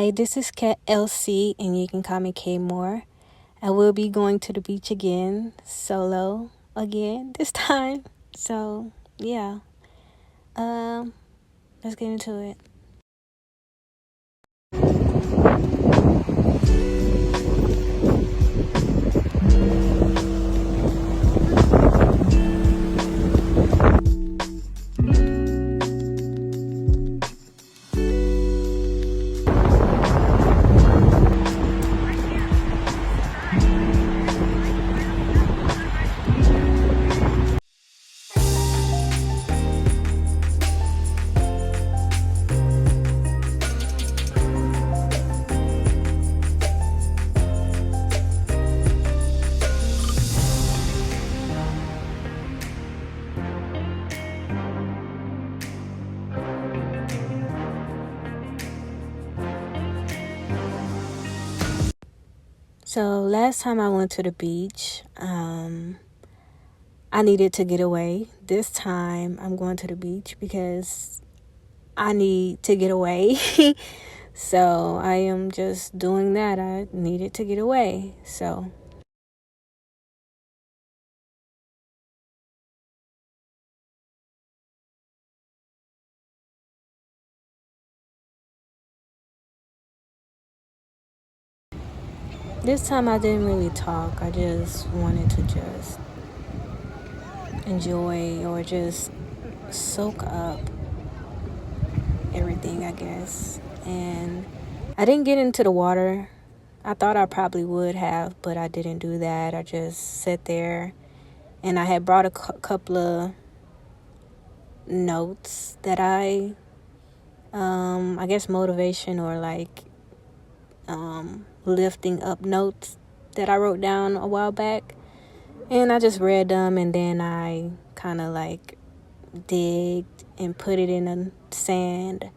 Hi, this is Kat LC, and you can call me K Moore. I will be going to the beach again, solo again this time. So yeah, let's get into it. So last time I went to the beach, I needed to get away. This time I'm going to the beach because I need to get away. So I am just doing that. I needed to get away. So this time I didn't really talk. I just wanted to just enjoy or just soak up everything, I guess. And I didn't get into the water. I thought I probably would have, but I didn't do that. I just sat there, and I had brought a couple of notes that I guess motivation or like lifting up notes that I wrote down a while back. And I just read them, and then I kind of like digged and put it in the sand.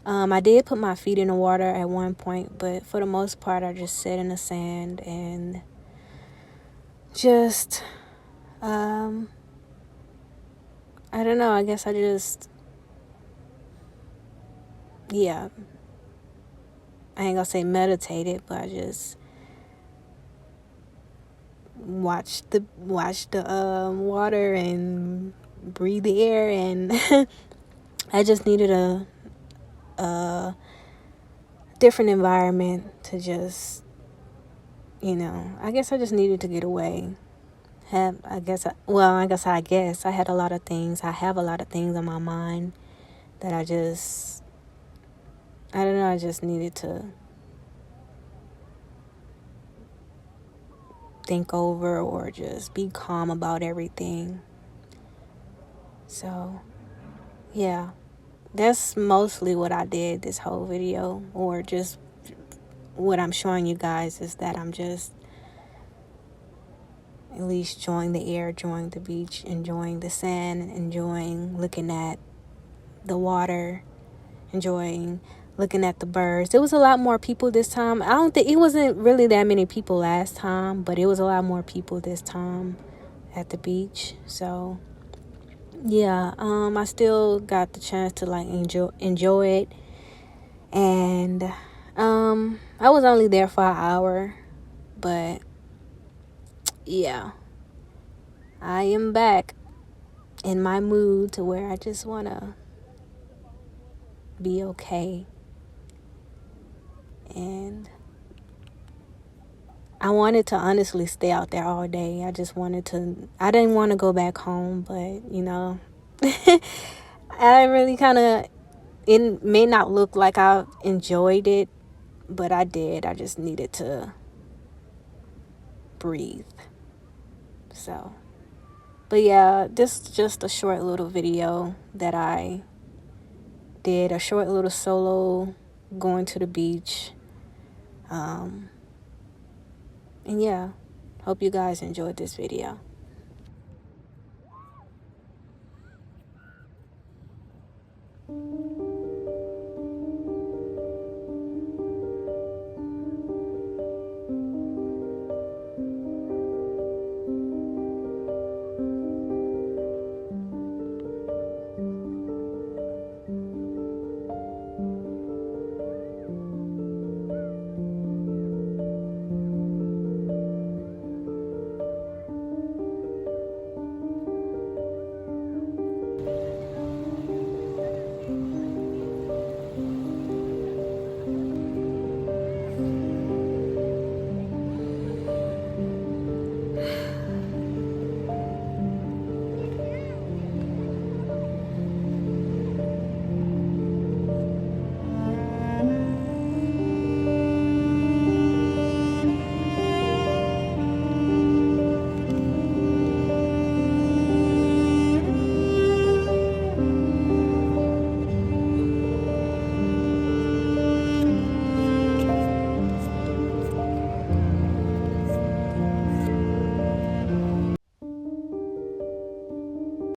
I did put my feet in the water at one point, but for the most part, I just sat in the sand and just, I don't know, I guess I just, yeah, I ain't gonna say meditated, but I just watched the water and breathe the air, and I just needed a different environment to just, I guess I just needed to get away. I guess I had a lot of things. I have a lot of things on my mind that I don't know, I just needed to think over or just be calm about everything. So, yeah, that's mostly what I did this whole video, or just what I'm showing you guys is that I'm just at least enjoying the air, enjoying the beach, enjoying the sand, enjoying looking at the water, enjoying looking at the birds. There was a lot more people this time. I don't think it wasn't really that many people last time, but it was a lot more people this time at the beach. So yeah, I still got the chance to like enjoy it. And I was only there for an hour, but yeah, I am back in my mood to where I just want to be okay. And I wanted to honestly stay out there all day. I didn't want to go back home, but I really it may not look like I enjoyed it, but I did. I just needed to breathe. So, but yeah, this is just a short little video that I did, a short little solo going to the beach. And yeah, hope you guys enjoyed this video.